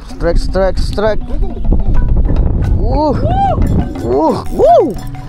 Strike.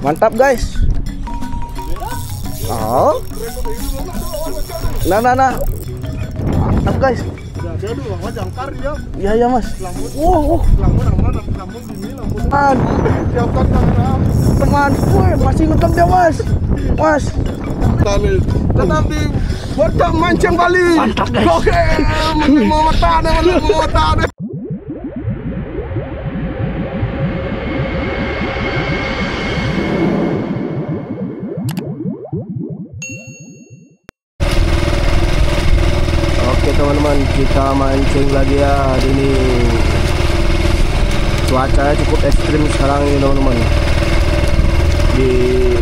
Mantap guys. Oh. Nah. Mantap guys. Iya Mas. Teman, masih ngetop dia Mas. Tetap di botak mancing Bali. Mantap guys. Oke, mau mata deh. Oke teman-teman, kita mancing lagi ya hari ini. Cuacanya cukup ekstrim sekarang ini teman-teman. Disertai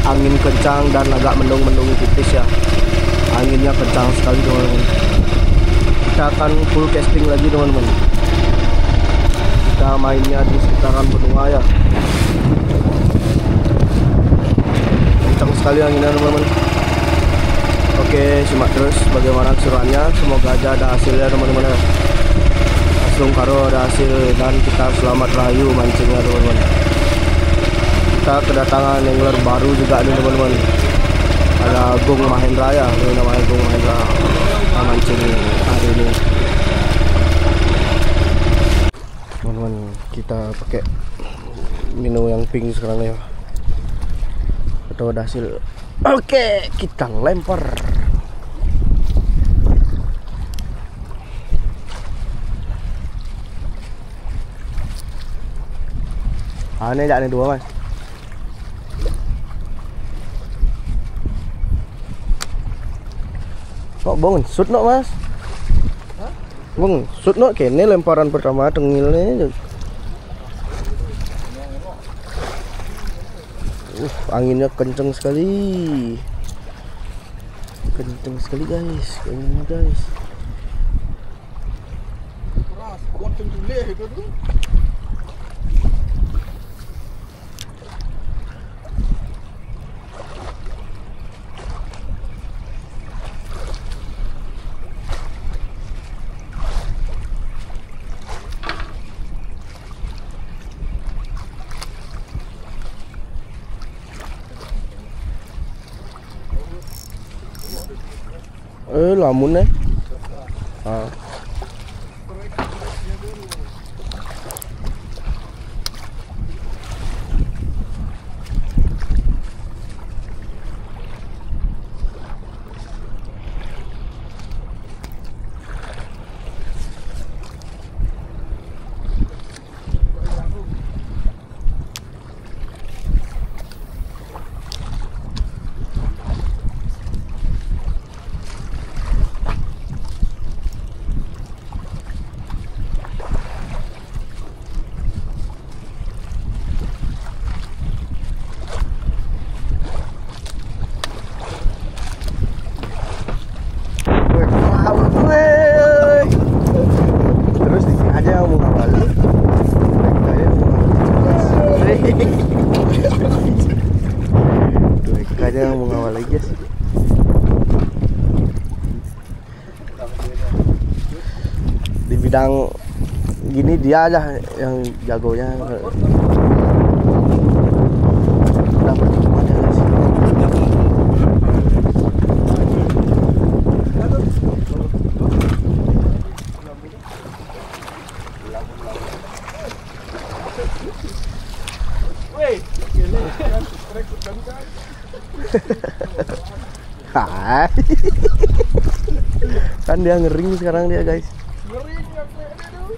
angin kencang dan agak mendung-mendung tipis ya. Anginnya kencang sekali teman-teman. Kita akan full casting lagi teman-teman. Kita mainnya di sekitaran benua ya. Kencang sekali anginnya teman-teman. Oke, simak terus bagaimana keseruannya. Semoga aja ada hasilnya teman-teman. Langsung karo ada hasil dan kita selamat rahayu mancingnya teman-teman. Kita kedatangan angler baru juga nih teman-teman. Ada Gung Mahendra ya, ini namanya Gung Mahendra. Kita mancing hari ini. Teman-teman, kita pakai minum yang pink sekarang ya. Atau ada hasil. Oke, kita lempar. Ini jak nih dua Mas. Kok bangun shoot no Mas? Bang, shoot no kene lemparan pertama tengilnya. Anginnya kenceng sekali. Guys, anginnya guys. Keras, kuat cenduleh itu tuh. Lamun nih. Terus aja mau ngawali. Kayaknya mau ngawali guys. Di bidang gini dia aja yang jagonya. Dapat cuma dia sih. Hai. Kan dia ngering sekarang dia guys. Ngering yang kayak itu.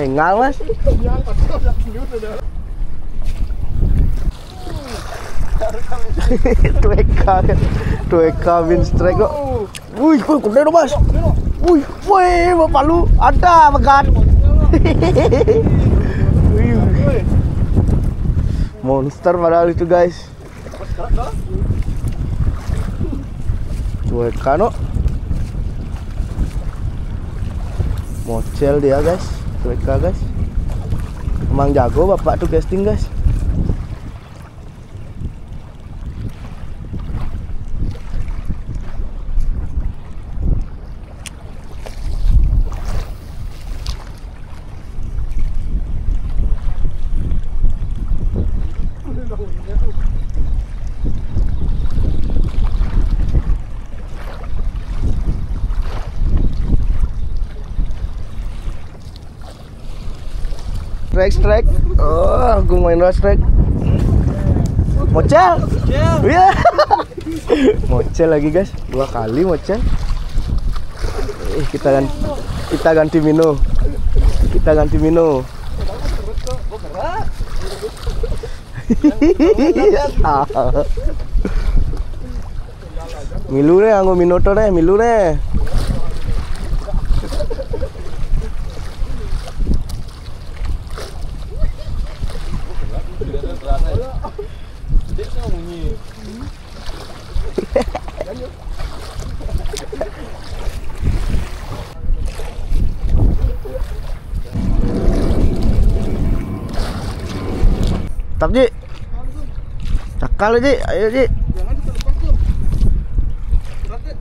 Enggak Mas. Tueka win strike kok. Wih, gede dong Mas. Wih, bapak lu ada megat. Monster padahal itu guys. Tueka no. Mocel dia guys, mereka guys. Emang jago bapak tuh casting guys. Strike. Oh, aku main strike. Mocel. Iya. Mocel lagi guys. 2 kali mocel. Kita ganti Mino. Milu deh, anggo Minoto deh, milu deh. Tap Ji. Cakal Ji, ayo Ji. Jangan terlepas tuh. Berat deh.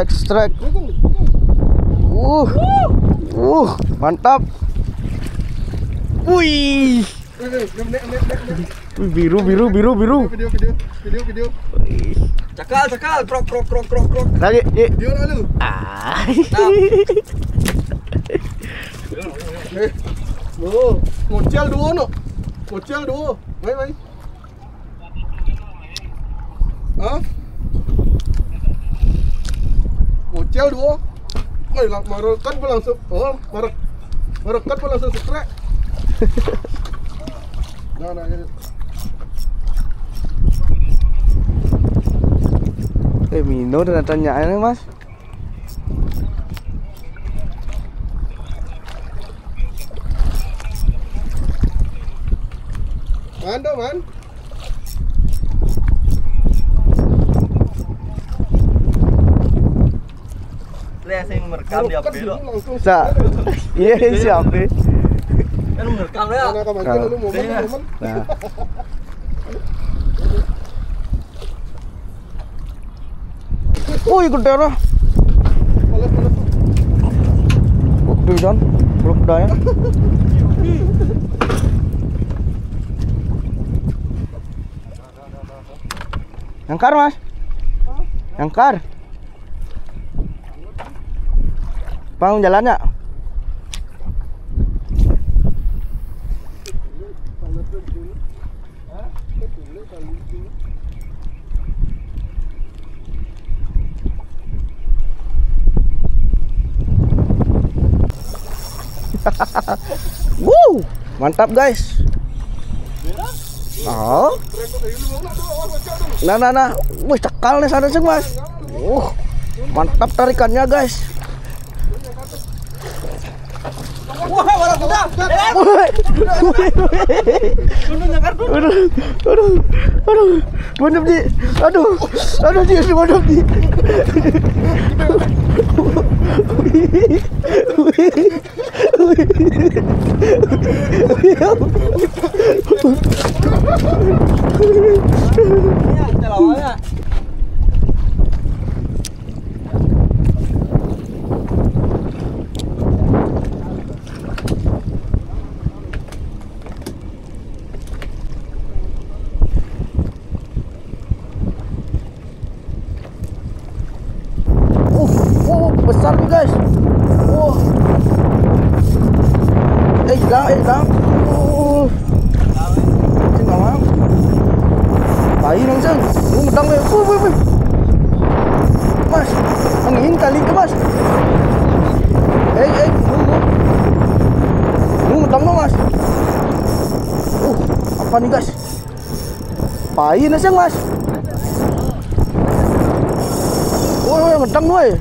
Strike. Mantap. Wih. Biru. Video. Cakal, krok. Lagi, Ji. Video lalu. Mocel dua. Baik. Hah? Mocel dua. Marekat pun langsung. Oh, marekat pun langsung strike. Nah, ini. Mino dan tanyaan mas. Man. Lihat yang merekam di HP lo. Iya siapa? Kan merekam ya. Mana kamu dulu momen. Nah. Ikut dia lah. Palas. Bukti John, belum pedanya. Nyangkar mas. Nyangkar. Bang jalannya. Woo, mantap guys. Oh. Nah. Wih, cekal nih sana sih mas. Mantap tarikannya guys. Wah, walau kuda. Aduh, mantap Ji. Aduh Ji, mantap Ji. Besar nih guys. Hilang. Sing ngawang. Bayi langsung. Ngedang deh. Mas, angin kali ke mas. Ngedang dong mas. Apa nih guys? Bayi langsung mas. Ngedang woi.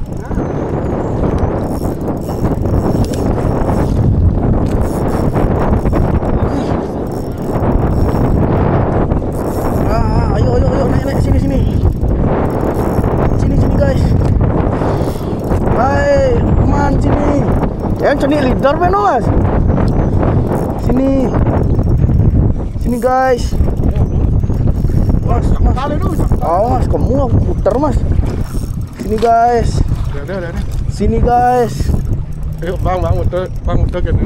cenik leader men mas. Sini guys. Mas. Oh mas, kamu puter mas. Sini guys. Sini guys. Ayo bang muter gini.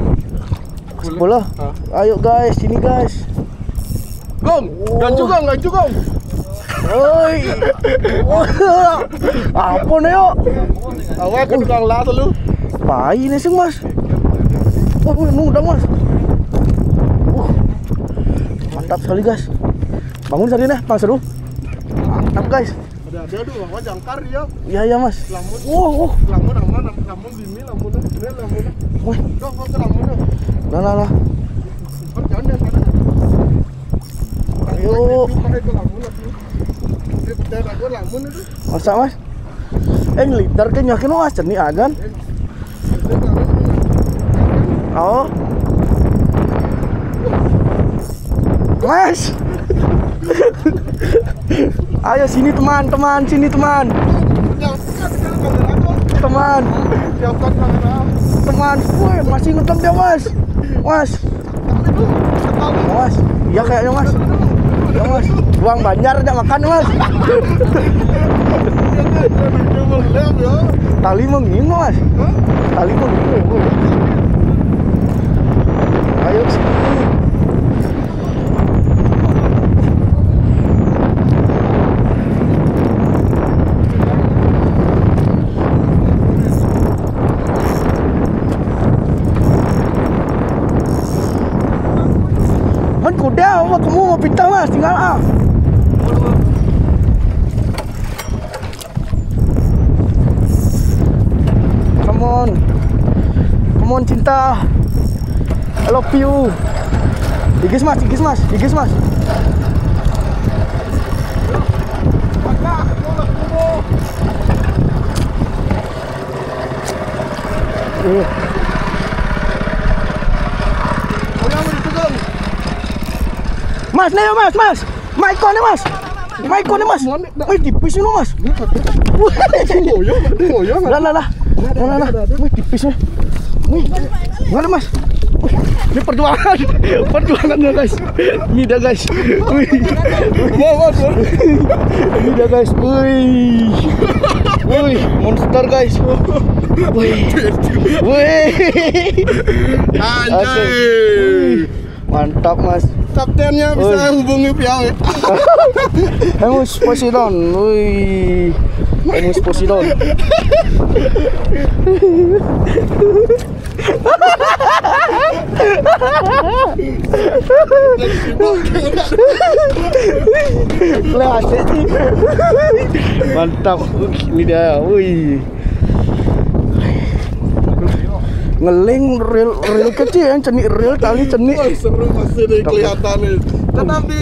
Bola. Ayo guys, sini guys. Gong, gancu gong. Oi. Apa nih yuk? Awak ke tukang las lu. Pai nih sih mas. Udah mas. Mantap sekali guys. Bangun tadi nih, Bang Seru. Mantap guys. Ada dulu bang, jangkar ya. Iya mas. Lamun lamun bimi lamun. Wih, Dong ke lamun. nah. Jangan sana. Ayo. Masa mas? Leader ke nyakin mas, cenik agan. Oh. Mas. Ayo sini teman. Teman. Woi, masih ngetem dia mas. Mas. Iya kayaknya mas. Ya mas, buang banjar aja makan mas. Tali mengino mas. Ayo sini. Kuda, kamu mau pinta mas, tinggal Come on cinta, I love you. Digis mas. Mas, nih mas. Maiko nih mas. Wih, tipis ini mas. Lah. Wih, tipis nih. Wih, gimana mas? Ini perjuangan guys. Ini dah guys. Wih. Ini dah guys. Wih, monster guys. Wih. Anjay. Mantap mas. Kaptennya bisa hubungi Piawe. Emus Poseidon. Wih. Emus Poseidon. Mantap. Ini dia. Wih. Ngeling reel kecil yang cenik reel tali cenik. Seru masih nih kelihatan nih. Tetapi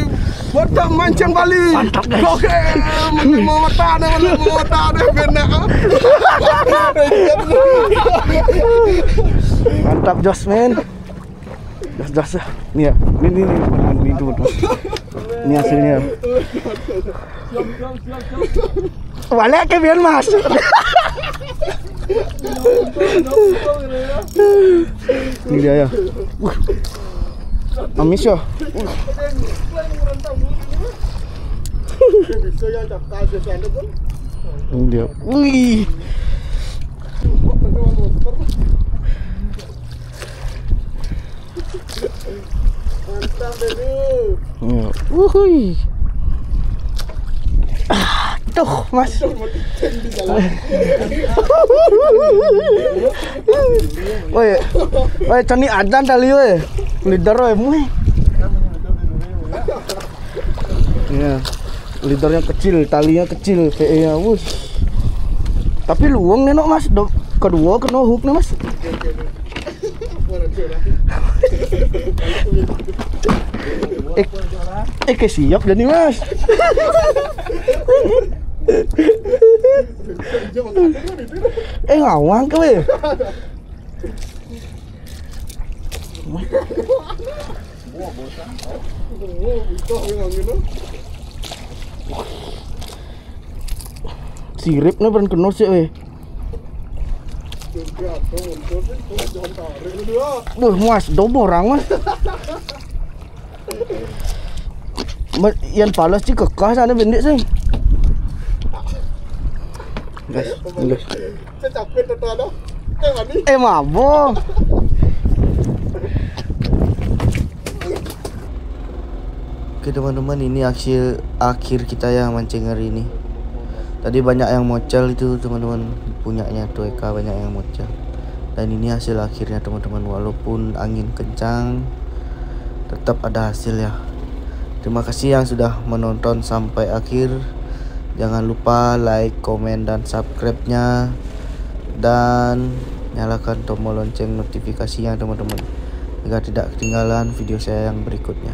bocah mancing Bali. Mantap guys. Oke, mau tane benar. Mantap Jos men. Jos. Nih ya. Ini tuh. Ini hasilnya. Balik ke biar mas. Ini dia ya. Amis ya. Ini dia. Wih. Mantap ini. Ya. Wuhui. Tuh mas. Woi, cani adan tali woi. Leader woi mui. Ya, leadernya kecil, talinya kecil, PE-nya wuh. Tapi luang nih no mas. Kedua kena hook nih mas. Siap jadi mas. Ngawang ke weh. Sirip nih beran kena sih weh. Mas, dobo orang mas. Yan palas sih kekah sana bendik sih. Guys, guys. Saya capek tuh ada. Mani. Mabok. Oke teman-teman, ini akhir kita yang mancing hari ini. Tadi banyak yang mocel itu teman-teman, punyanya tuh Eka banyak yang mocel. Dan ini hasil akhirnya teman-teman, walaupun angin kencang tetap ada hasil ya. Terima kasih yang sudah menonton sampai akhir. Jangan lupa like, komen, dan subscribe-nya. Dan nyalakan tombol lonceng notifikasinya teman-teman, agar tidak ketinggalan video saya yang berikutnya.